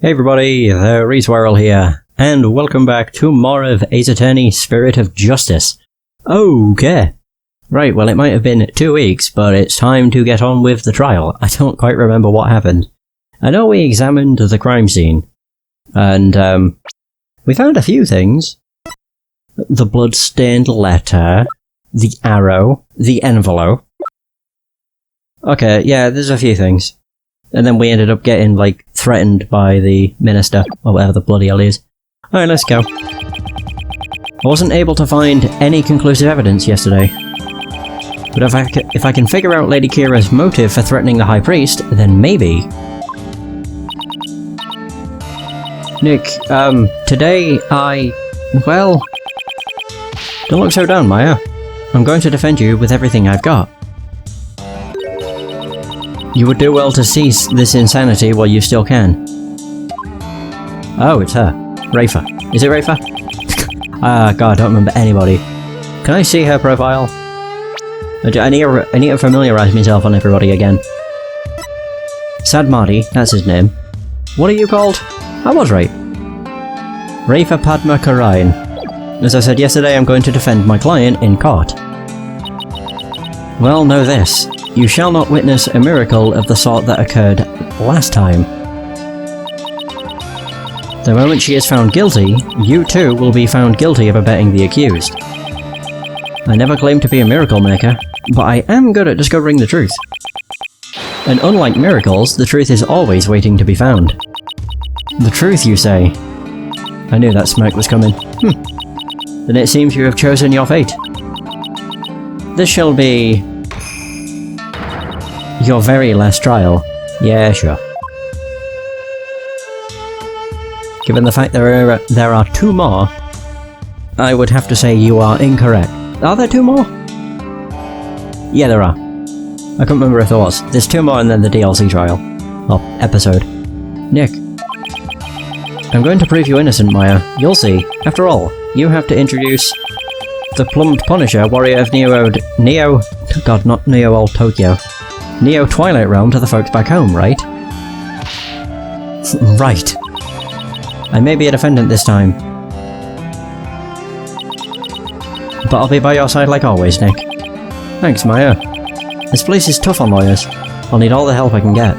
Hey everybody, the Reswirl here, and welcome back to more of Ace Attorney Spirit of Justice. Okay. Right, well it might have been 2 weeks, but it's time to get on with the trial. I don't quite remember what happened. I know we examined the crime scene, and we found a few things. The blood-stained letter, the arrow, the envelope. Okay, yeah, there's a few things. And then we ended up getting, like, threatened by the minister, or whatever the bloody hell he is. Alright, let's go. I wasn't able to find any conclusive evidence yesterday. But if I can figure out Lady Kira's motive for threatening the High Priest, then maybe. Nick, today well... Don't look so down, Maya. I'm going to defend you with everything I've got. You would do well to cease this insanity while you still can. Oh, it's her. Rafa. Is it Rafa? God, I don't remember anybody. Can I see her profile? I need to familiarise myself on everybody again. Sad Marty, that's his name. What are you called? I was right. Rafa Padma Karayan. As I said yesterday, I'm going to defend my client in court. Well, know this. You shall not witness a miracle of the sort that occurred last time. The moment she is found guilty, you too will be found guilty of abetting the accused. I never claimed to be a miracle maker, but I am good at discovering the truth. And unlike miracles, the truth is always waiting to be found. The truth, you say? I knew that smoke was coming. Then it seems you have chosen your fate. This shall be... your very last trial. Yeah, sure. Given the fact there are 2 more, I would have to say you are incorrect. Are there 2 more? Yeah, there are. I can't remember if there was. There's 2 more and then the DLC trial. Or episode. Nick. I'm going to prove you innocent, Maya. You'll see. After all, you have to introduce the Plumbed Punisher, warrior of Neo Tokyo. Neo Twilight Realm to the folks back home, right? Right. I may be a defendant this time. But I'll be by your side like always, Nick. Thanks, Maya. This place is tough on lawyers. I'll need all the help I can get.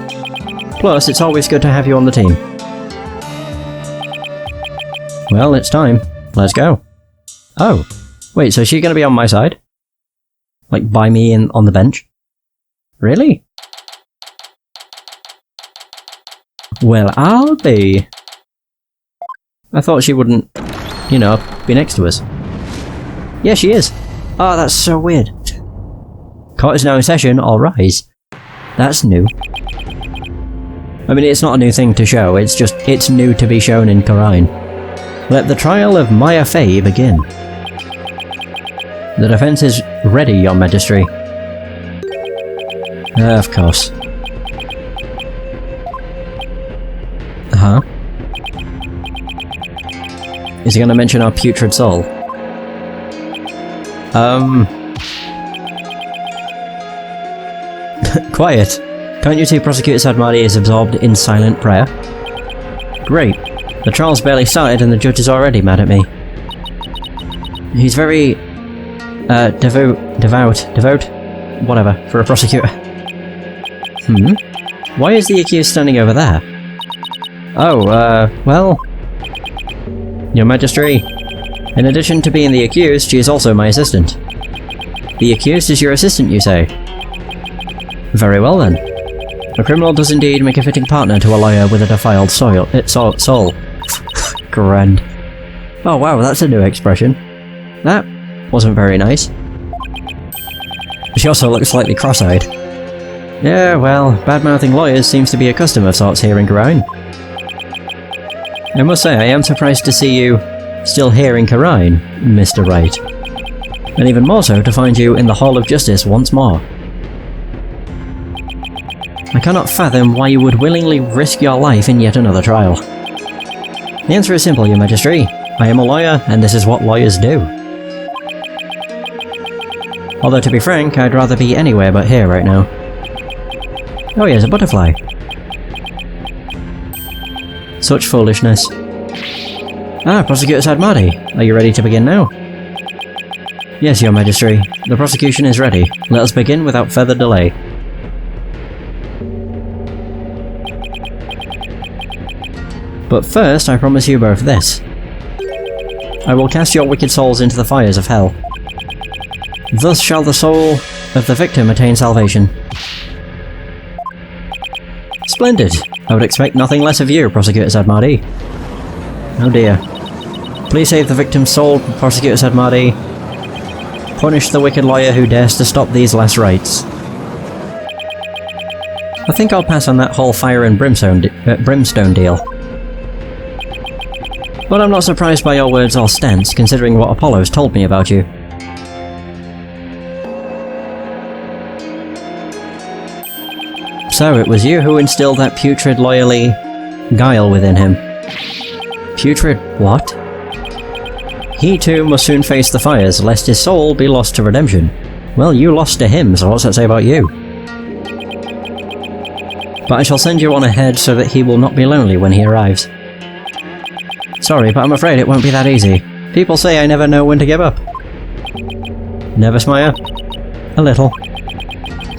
Plus, it's always good to have you on the team. Well, it's time. Let's go. Oh. Wait, so is she gonna be on my side? Like, by me on the bench? Really? Well, I'll be... I thought she wouldn't, you know, be next to us. Yeah, she is. Oh, that's so weird. Court is now in session, all rise. That's new. I mean, it's not a new thing to show, it's just, it's new to be shown in Khura'in. Let the trial of Maya Fey begin. The defense is ready, Your Majesty. Of course. Huh? Is he gonna mention our putrid soul? Quiet. Can't you see Prosecutor Sadmadi is absorbed in silent prayer? Great. The trial's barely started and the judge is already mad at me. He's very... devout, whatever, for a prosecutor. Why is the accused standing over there? Oh, well... Your Majesty, in addition to being the accused, she is also my assistant. The accused is your assistant, you say? Very well then. A criminal does indeed make a fitting partner to a lawyer with a defiled soul. Grand. Oh wow, that's a new expression. That wasn't very nice. She also looks slightly cross-eyed. Yeah, well, bad-mouthing lawyers seems to be a custom of sorts here in Khura'in. I must say, I am surprised to see you still here in Khura'in, Mr. Wright. And even more so to find you in the Hall of Justice once more. I cannot fathom why you would willingly risk your life in yet another trial. The answer is simple, Your Majesty. I am a lawyer, and this is what lawyers do. Although to be frank, I'd rather be anywhere but here right now. Oh yes, a butterfly. Such foolishness. Ah, Prosecutor Sadmati, are you ready to begin now? Yes, Your Majesty. The prosecution is ready. Let us begin without further delay. But first, I promise you both this. I will cast your wicked souls into the fires of hell. Thus shall the soul of the victim attain salvation. Splendid! I would expect nothing less of you, Prosecutor Sadmati. Oh dear. Please save the victim's soul, Prosecutor Sadmati. Punish the wicked lawyer who dares to stop these last rites. I think I'll pass on that whole fire and brimstone deal. But I'm not surprised by your words or stance, considering what Apollo's told me about you. So it was you who instilled that putrid loyalty guile within him. Putrid what? He too must soon face the fires, lest his soul be lost to redemption. Well, you lost to him, so what's that say about you? But I shall send you on ahead so that he will not be lonely when he arrives. Sorry, but I'm afraid it won't be that easy. People say I never know when to give up. Nervous, Maya? A little.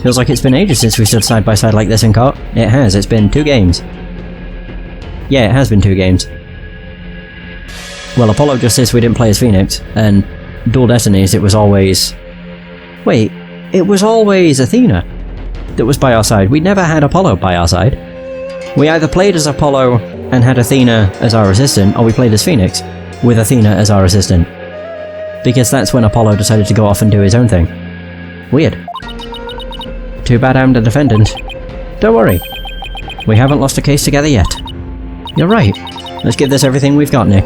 Feels like it's been ages since we stood side by side like this in court. It has, it's been 2 games. Yeah, it has been 2 games. Well, Apollo just says we didn't play as Phoenix, and Dual Destinies it was always... Wait, it was always Athena that was by our side. We never had Apollo by our side. We either played as Apollo and had Athena as our assistant, or we played as Phoenix with Athena as our assistant. Because that's when Apollo decided to go off and do his own thing. Weird. Too bad I'm the defendant. Don't worry. We haven't lost a case together yet. You're right. Let's give this everything we've got, Nick.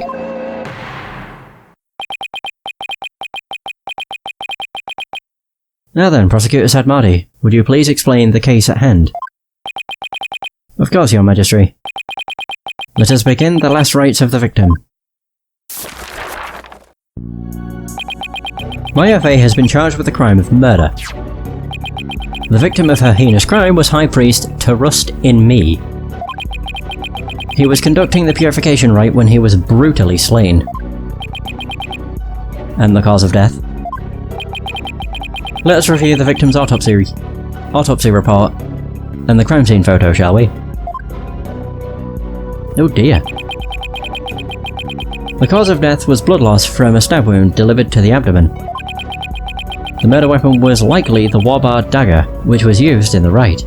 Now then, Prosecutor Sadmati, would you please explain the case at hand? Of course, Your Majesty. Let us begin the last rites of the victim. Maya Fey has been charged with the crime of murder. The victim of her heinous crime was High Priest Trust in Me. He was conducting the purification rite when he was brutally slain. And the cause of death? Let us review the victim's autopsy report and the crime scene photo, shall we? Oh dear. The cause of death was blood loss from a stab wound delivered to the abdomen. The murder weapon was likely the Warbard dagger, which was used in the rite.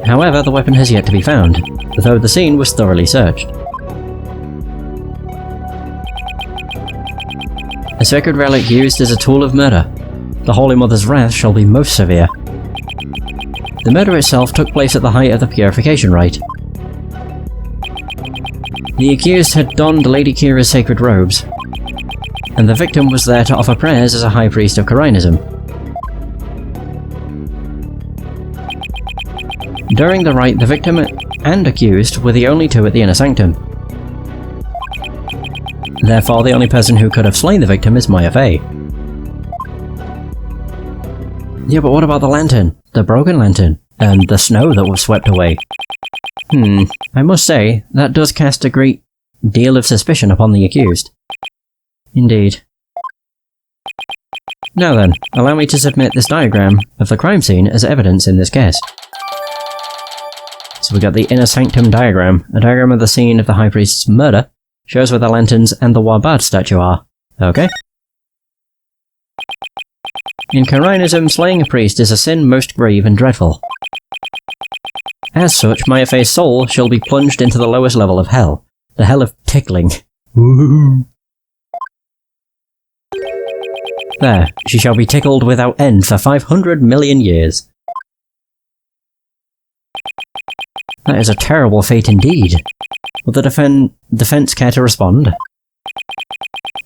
However, the weapon has yet to be found, though the scene was thoroughly searched. A sacred relic used as a tool of murder. The Holy Mother's wrath shall be most severe. The murder itself took place at the height of the purification rite. The accused had donned Lady Kira's sacred robes, and the victim was there to offer prayers as a high priest of Kyrainism. During the rite, the victim and accused were the only 2 at the inner sanctum. Therefore, the only person who could have slain the victim is Maya Fey. Yeah, but what about the lantern? The broken lantern? And the snow that was swept away? I must say, that does cast a great deal of suspicion upon the accused. Indeed. Now then, allow me to submit this diagram of the crime scene as evidence in this case. So we got the inner sanctum diagram, a diagram of the scene of the High Priest's murder, shows where the lanterns and the Warbard statue are. Okay. In Kyrainism, slaying a priest is a sin most grave and dreadful. As such, Maya Fey's soul shall be plunged into the lowest level of hell, the hell of tickling. Woohoo! There, she shall be tickled without end for 500 million years. That is a terrible fate indeed. Will the defense care to respond?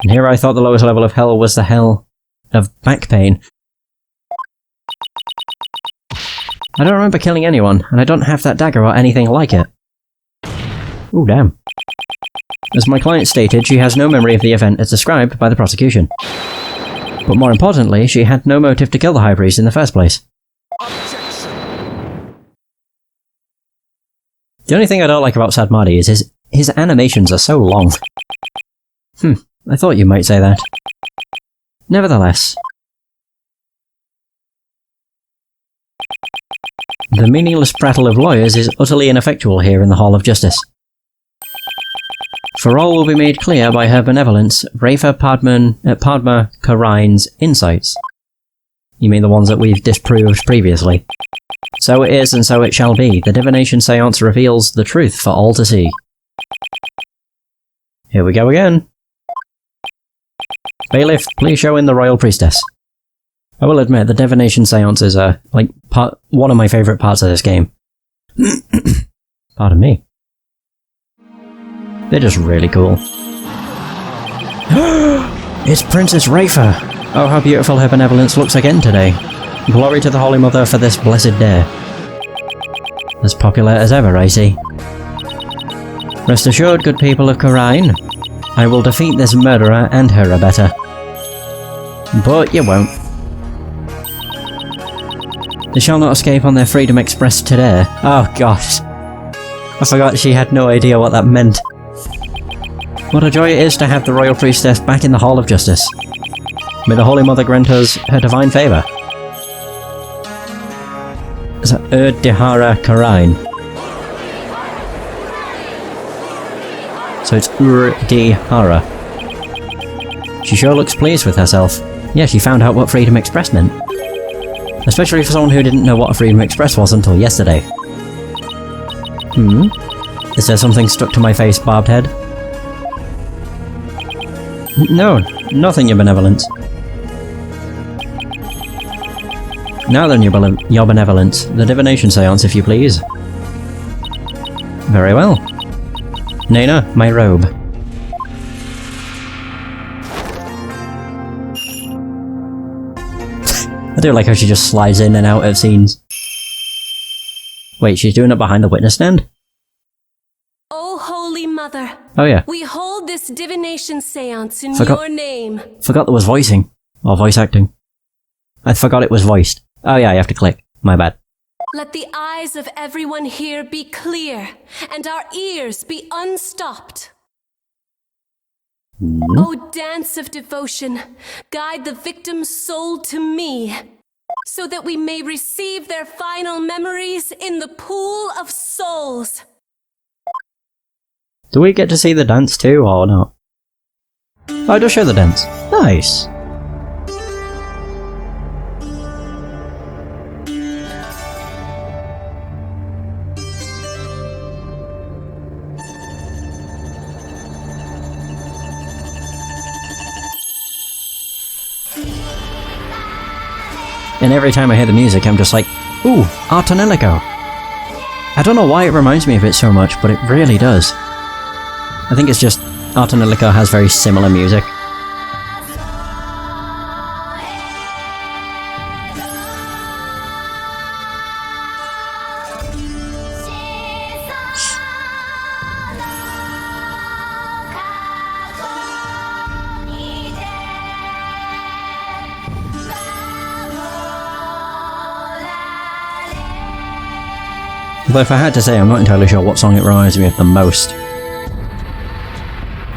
And here I thought the lowest level of hell was the hell of back pain. I don't remember killing anyone, and I don't have that dagger or anything like it. Ooh, damn. As my client stated, she has no memory of the event as described by the prosecution. But more importantly, she had no motive to kill the High Priest in the first place. The only thing I don't like about Sadmati is his His animations are so long. I thought you might say that. Nevertheless. The meaningless prattle of lawyers is utterly ineffectual here in the Hall of Justice. For all will be made clear by her benevolence, Rafa Padma Karine's insights. You mean the ones that we've disproved previously? So it is, and so it shall be. The divination seance reveals the truth for all to see. Here we go again. Bailiff, please show in the royal priestess. I will admit, the divination seances are, like, one of my favourite parts of this game. Pardon me. They're just really cool. It's Princess Rafa! Oh, how beautiful her benevolence looks again today. Glory to the Holy Mother for this blessed day. As popular as ever, I see. Rest assured, good people of Karine, I will defeat this murderer and her abettor. But you won't. They shall not escape on their freedom expressed today. Oh gosh. I forgot she had no idea what that meant. What a joy it is to have the Royal Priestess back in the Hall of Justice. May the Holy Mother grant us her divine favour. Is that Dihara Karine? So it's Dihara. She sure looks pleased with herself. Yeah, she found out what freedom expressed meant. Especially for someone who didn't know what a freedom express was until yesterday. Is there something stuck to my face, barbed head? No, nothing, your benevolence. Now then, your benevolence, the divination seance, if you please. Very well. Nana, my robe. I do like how she just slides in and out of scenes. Wait, she's doing it behind the witness stand? Oh, Holy Mother. Oh yeah. We hold this divination seance in your name. Forgot there was voicing. Or voice acting. I forgot it was voiced. Oh yeah, you have to click. My bad. Let the eyes of everyone here be clear, and our ears be unstopped. O dance of devotion, guide the victim's soul to me, so that we may receive their final memories in the pool of souls. Do we get to see the dance too, or not? Oh, just show the dance. Nice. And every time I hear the music, I'm just like, ooh, Artonelico. I don't know why it reminds me of it so much, but it really does. I think it's just Artonelico has very similar music. But if I had to say, I'm not entirely sure what song it reminds me of the most.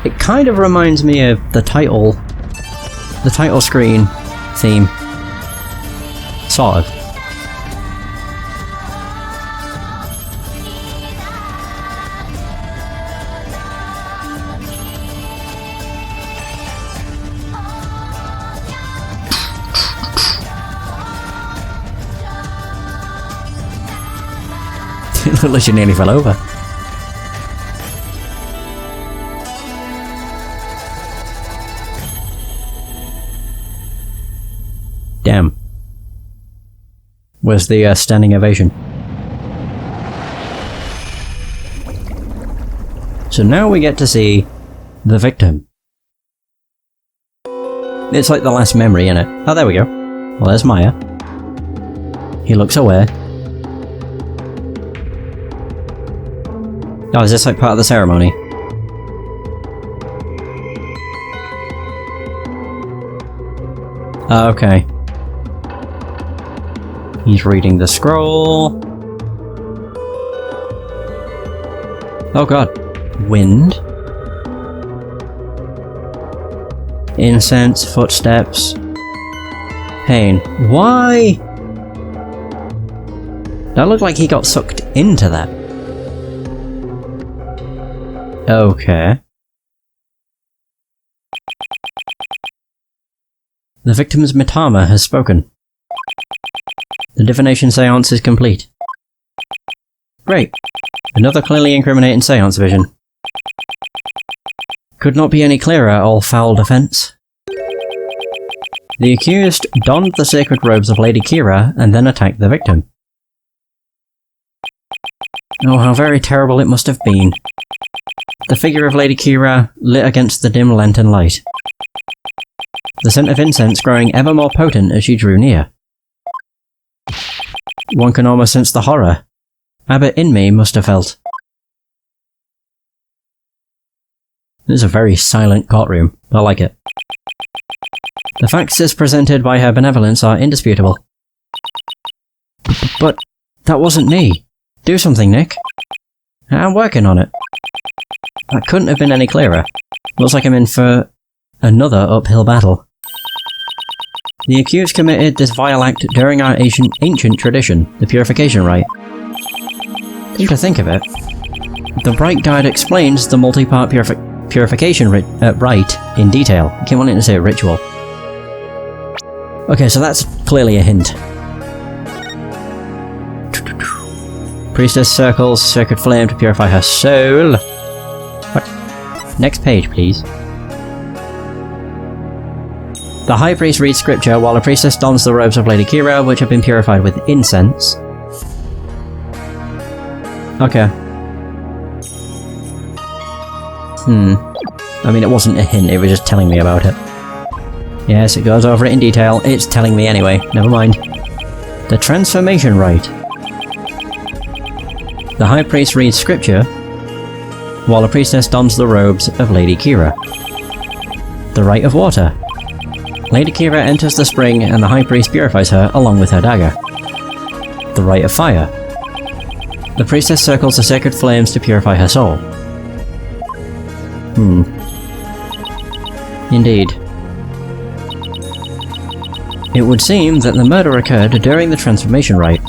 It kind of reminds me of the title screen theme. Sort of. It looked like she nearly fell over. Damn. Where's the standing ovation? So now we get to see the victim. It's like the last memory, innit? Oh, there we go. Well, there's Maya. He looks away. Oh, is this like part of the ceremony? Oh, okay. He's reading the scroll. Oh god. Wind. Incense, footsteps. Pain. Why? That looked like he got sucked into that. Okay. The victim's Mitama has spoken. The divination seance is complete. Great. Another clearly incriminating seance vision. Could not be any clearer, all foul defense. The accused donned the sacred robes of Lady Kira and then attacked the victim. Oh, how very terrible it must have been. The figure of Lady Kira lit against the dim lantern light. The scent of incense growing ever more potent as she drew near. One can almost sense the horror Abbot in me must have felt. This is a very silent courtroom. I like it. The facts as presented by her benevolence are indisputable. But that wasn't me. Do something, Nick. I'm working on it. That couldn't have been any clearer. Looks like I'm in for another uphill battle. The accused committed this vile act during our ancient tradition, the purification rite. Come to think of it, the Bright Guide explains the multi-part purification rite in detail. I keep wanting to say ritual. Okay, so that's clearly a hint. Priestess circles sacred flame to purify her soul. What? Next page, please. The High Priest reads scripture while the priestess dons the robes of Lady Kira, which have been purified with incense. Okay. I mean, it wasn't a hint, it was just telling me about it. Yes, it goes over it in detail. It's telling me anyway. Never mind. The transformation rite. The High Priest reads scripture while the priestess dons the robes of Lady Kira. The Rite of Water. Lady Kira enters the spring and the High Priest purifies her along with her dagger. The Rite of Fire. The priestess circles the sacred flames to purify her soul. Indeed. It would seem that the murder occurred during the transformation rite.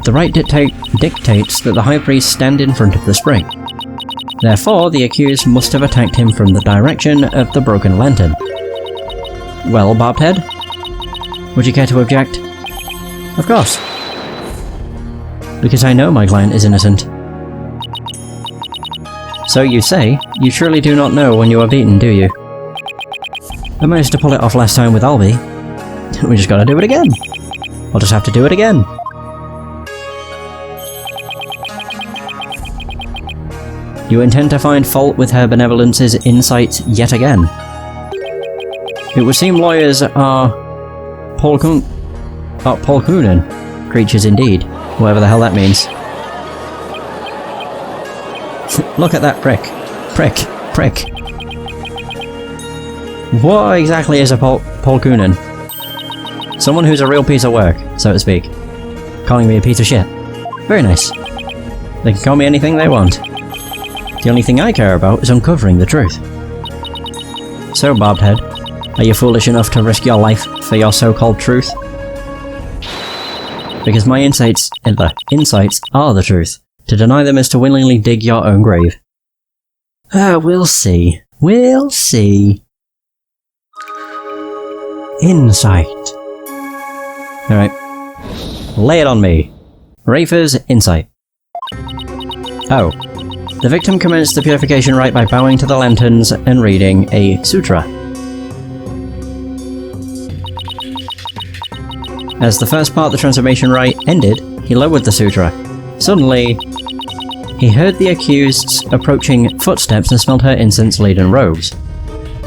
The rite dictates that the High Priest stand in front of the spring. Therefore, the accused must have attacked him from the direction of the broken lantern. Well, Barbed Head? Would you care to object? Of course. Because I know my client is innocent. So you say, you surely do not know when you are beaten, do you? I managed to pull it off last time with Albie. We just gotta do it again. I'll just have to do it again. You intend to find fault with her benevolence's insights yet again. It would seem lawyers are Paul Coonan creatures indeed, whatever the hell that means. Look at that prick. Prick. What exactly is a Paul Coonan? Someone who's a real piece of work, so to speak. Calling me a piece of shit. Very nice. They can call me anything they want. The only thing I care about is uncovering the truth. So, Barbed Head, are you foolish enough to risk your life for your so-called truth? Because my insights are the truth. To deny them is to willingly dig your own grave. We'll see. We'll see. Insight. Alright. Lay it on me. Rafer's insight. Oh. The victim commenced the purification rite by bowing to the lanterns and reading a sutra. As the first part of the transformation rite ended, he lowered the sutra. Suddenly, he heard the accused's approaching footsteps and smelled her incense-laden robes.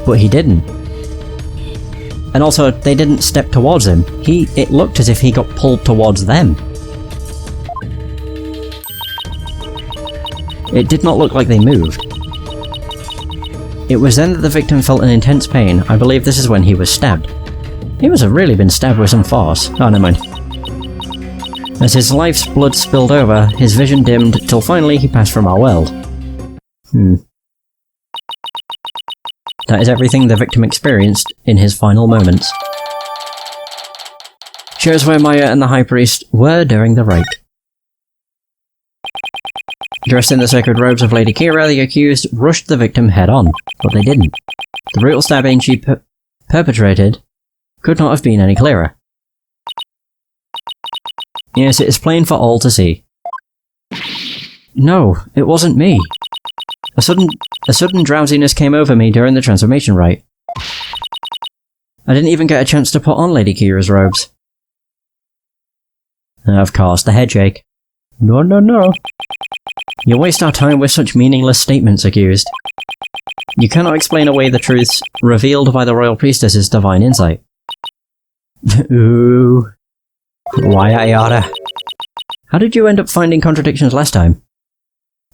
But he didn't. And also, they didn't step towards him. It looked as if he got pulled towards them. It did not look like they moved. It was then that the victim felt an intense pain. I believe this is when he was stabbed. He must have really been stabbed with some force. Oh, never mind. As his life's blood spilled over, his vision dimmed till finally he passed from our world. That is everything the victim experienced in his final moments. Shows where Maya and the High Priest were during the rite. Dressed in the sacred robes of Lady Kira, the accused rushed the victim head-on, but they didn't. The brutal stabbing she perpetrated could not have been any clearer. Yes, it is plain for all to see. No, it wasn't me. A sudden drowsiness came over me during the transformation rite. I didn't even get a chance to put on Lady Kira's robes. Of course, the headshake. No, no, no. You waste our time with such meaningless statements, accused. You cannot explain away the truths revealed by the Royal Priestess's divine insight. Ooh. Why I oughta. How did you end up finding contradictions last time?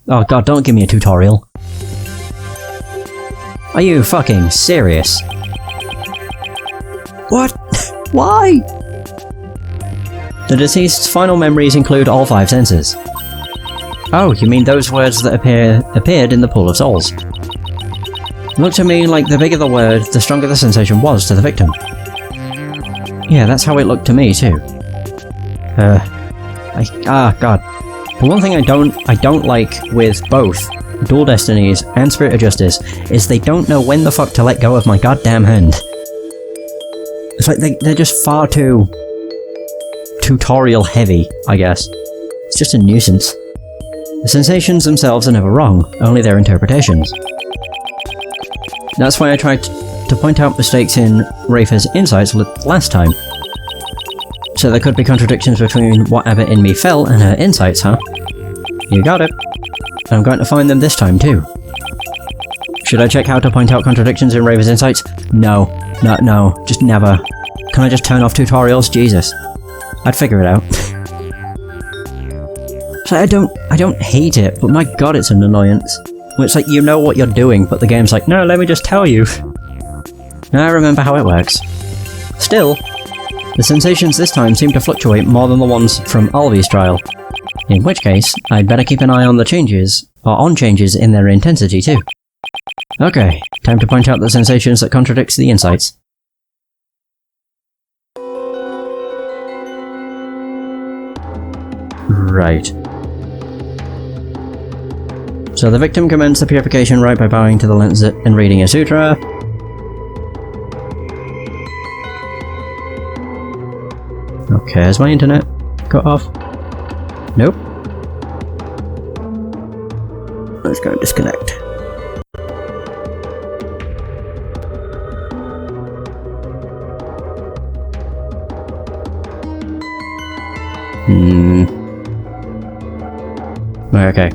Oh god, don't give me a tutorial. Are you fucking serious? What? Why? The deceased's final memories include all 5 senses. Oh, you mean those words that appeared in the Pool of Souls. Looked to me like the bigger the word, the stronger the sensation was to the victim. Yeah, that's how it looked to me too. God. The one thing I don't like with both Dual Destinies and Spirit of Justice is they don't know when the fuck to let go of my goddamn hand. It's like they're just far too tutorial heavy, I guess. It's just a nuisance. The sensations themselves are never wrong, only their interpretations. That's why I tried to point out mistakes in Rafa's insights last time. So there could be contradictions between what Abbott in me felt and her insights, huh? You got it. I'm going to find them this time too. Should I check how to point out contradictions in Rafa's insights? No, just never. Can I just turn off tutorials? Jesus. I'd figure it out. So I don't hate it, but my god, it's an annoyance. It's like you know what you're doing, but the game's like, no, let me just tell you. I remember how it works. Still, the sensations this time seem to fluctuate more than the ones from Alvi's trial. In which case, I'd better keep an eye on the changes, or on changes in their intensity too. Okay, time to point out the sensations that contradicts the insights. Right. So the victim commenced the purification rite by bowing to the lens and reading a sutra. Okay, is my internet cut off? Nope. Let's go disconnect. Okay.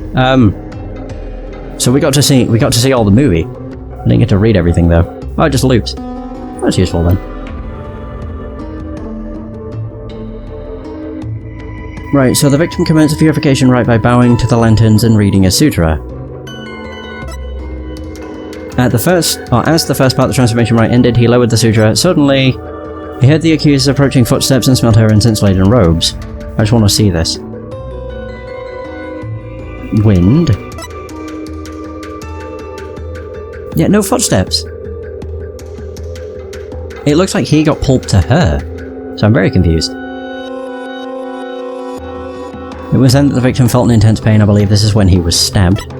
So we got to see all the movie. I didn't get to read everything though. Oh, it just loops. That's useful then. Right, so the victim commenced the purification rite by bowing to the lanterns and reading a sutra. As the first part of the transformation rite ended, he lowered the sutra. Suddenly, he heard the accused approaching footsteps and smelled her incense-laden robes. I just want to see this. Wind. Yeah, no footsteps. It looks like he got pulped to her, so I'm very confused. It was then that the victim felt an intense pain. I believe this is when he was stabbed.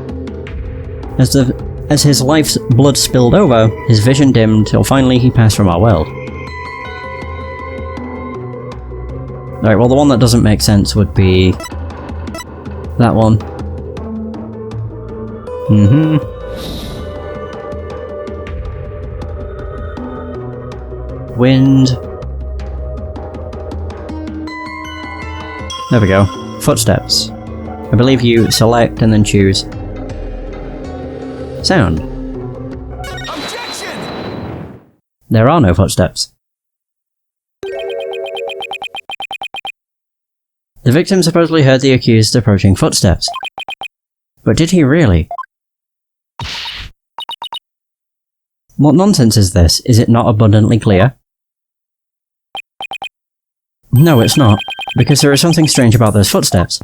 As his life's blood spilled over, his vision dimmed till finally he passed from our world. Alright, well the one that doesn't make sense would be that one. Wind. There we go. Footsteps. I believe you select and then choose. Sound. Objection! There are no footsteps. The victim supposedly heard the accused approaching footsteps. But did he really? What nonsense is this? Is it not abundantly clear? No, it's not, because there is something strange about those footsteps.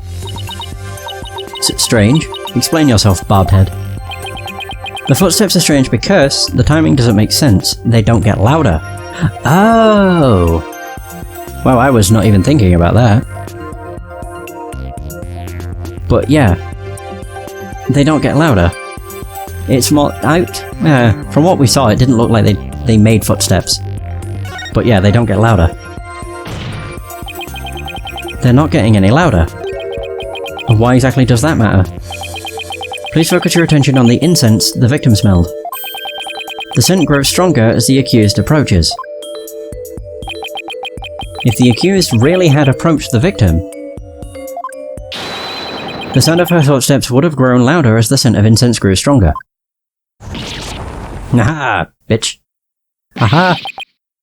Is it strange? Explain yourself, barbed head. The footsteps are strange because the timing doesn't make sense. They don't get louder. Oh! Well, I was not even thinking about that. But yeah. They don't get louder. It's more out. From what we saw, it didn't look like they made footsteps. But yeah, they don't get louder. They're not getting any louder. And why exactly does that matter? Please focus your attention on the incense the victim smelled. The scent grows stronger as the accused approaches. If the accused really had approached the victim, the sound of her footsteps would have grown louder as the scent of incense grew stronger. Aha, bitch. Aha!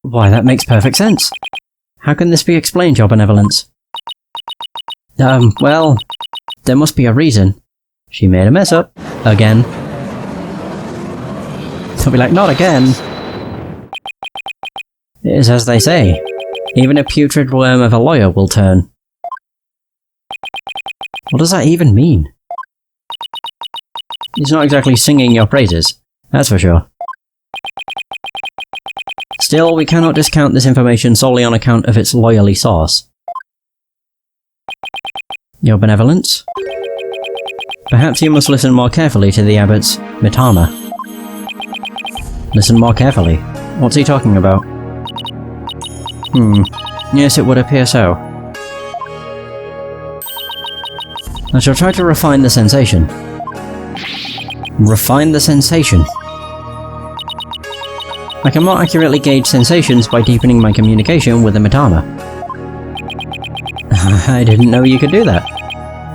Why, that makes perfect sense. How can this be explained, your benevolence? Well, there must be a reason. She made a mess up. Again. They'll be like, not again! It is as they say. Even a putrid worm of a lawyer will turn. What does that even mean? He's not exactly singing your praises, that's for sure. Still, we cannot discount this information solely on account of its lawyerly source. Your benevolence? Perhaps you must listen more carefully to the abbot's mitama. Listen more carefully? What's he talking about? Yes, it would appear so. I shall try to refine the sensation. Refine the sensation? I can more accurately gauge sensations by deepening my communication with the mitama. I didn't know you could do that.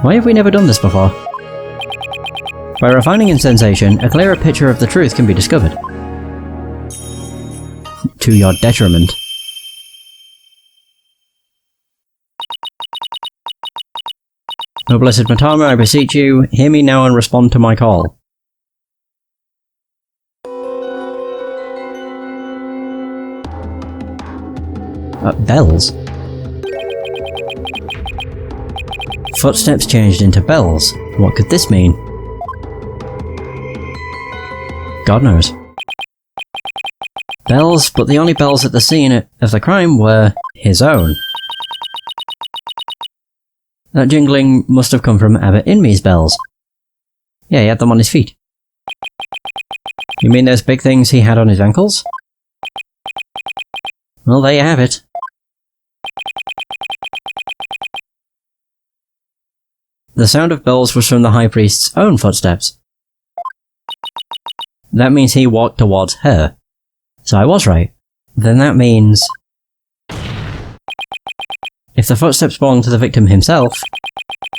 Why have we never done this before? By refining in sensation, a clearer picture of the truth can be discovered. To your detriment. O blessed mitama, I beseech you, hear me now and respond to my call. Bells? Footsteps changed into bells. What could this mean? God knows. Bells, but the only bells at the scene of the crime were his own. That jingling must have come from Abbot Inme's bells. Yeah, he had them on his feet. You mean those big things he had on his ankles? Well, there you have it. The sound of bells was from the High Priest's own footsteps. That means he walked towards her. So I was right. Then that means... if the footsteps belonged to the victim himself,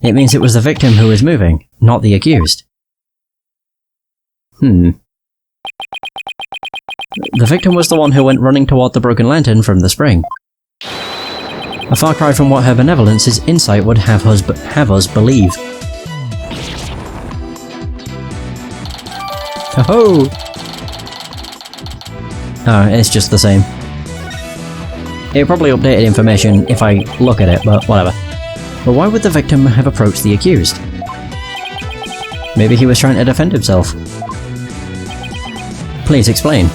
it means it was the victim who was moving, not the accused. The victim was the one who went running toward the broken lantern from the spring. A far cry from what her benevolence's insight would have us believe. Oh! Oh, it's just the same. It probably updated information if I look at it, but whatever. But why would the victim have approached the accused? Maybe he was trying to defend himself. Please explain.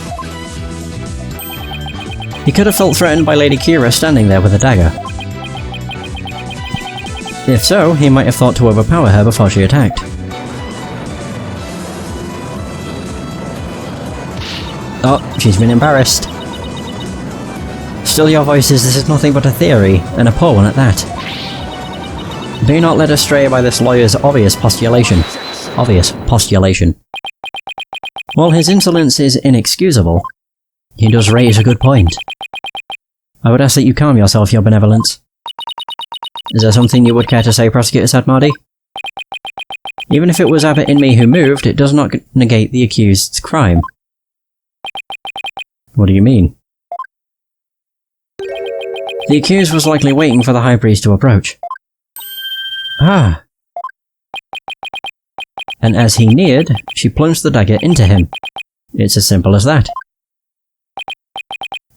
He could have felt threatened by Lady Kira standing there with a dagger. If so, he might have thought to overpower her before she attacked. Oh, she's been embarrassed. Still your voices, this is nothing but a theory, and a poor one at that. Be not led astray by this lawyer's obvious postulation. While his insolence is inexcusable, he does raise a good point. I would ask that you calm yourself, your benevolence. Is there something you would care to say, Prosecutor Sadmardi? Even if it was Abbot Inme who moved, it does not negate the accused's crime. What do you mean? The accused was likely waiting for the High Priest to approach. Ah! And as he neared, she plunged the dagger into him. It's as simple as that.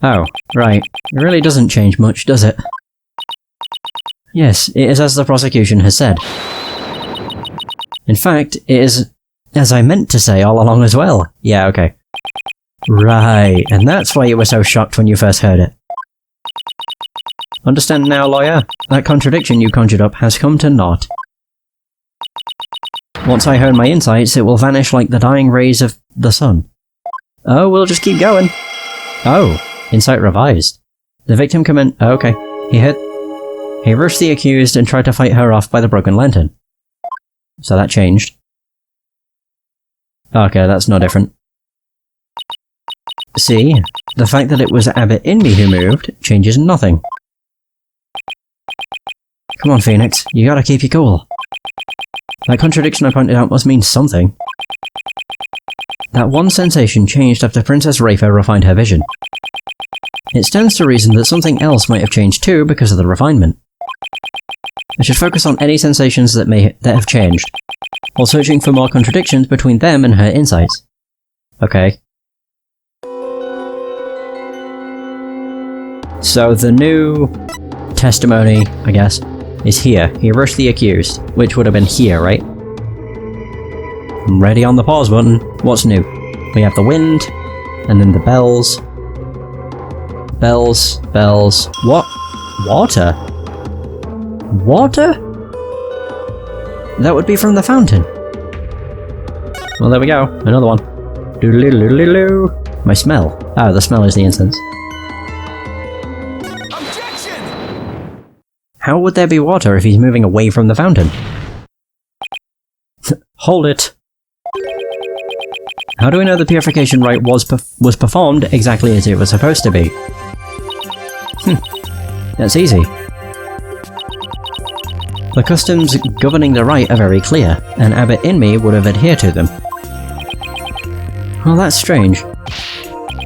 Oh, right. It really doesn't change much, does it? Yes, it is as the prosecution has said. In fact, it is As I meant to say all along as well. Yeah, okay. Right, and that's why you were so shocked when you first heard it. Understand now, lawyer? That contradiction you conjured up has come to naught. Once I hone my insights, it will vanish like the dying rays of the sun. Oh, we'll just keep going. Oh, insight revised. The victim okay. He rushed the accused and tried to fight her off by the broken lantern. So that changed. Okay, that's no different. See, the fact that it was Abbot in me who moved changes nothing. Come on, Phoenix, you gotta keep your cool. That contradiction I pointed out must mean something. That one sensation changed after Princess Rafa refined her vision. It stands to reason that something else might have changed too because of the refinement. I should focus on any sensations that have changed, while searching for more contradictions between them and her insights. Okay. So the new testimony, I guess, is here. He rushed the accused, which would have been here, right? I'm ready on the pause button. What's new? We have the wind, and then the bells. Bells, bells. What? Water? Water? That would be from the fountain. Well, there we go. Another one. Doodle-doodle-doodle-doo. My smell. Oh, the smell is the incense. Objection! How would there be water if he's moving away from the fountain? Hold it. How do we know the purification rite was performed exactly as it was supposed to be? That's easy. The customs governing the rite are very clear, and Abbot in me would have adhered to them. Well, that's strange.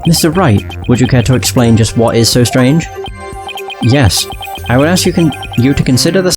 Mr. Wright, would you care to explain just what is so strange? Yes, I would ask you to consider the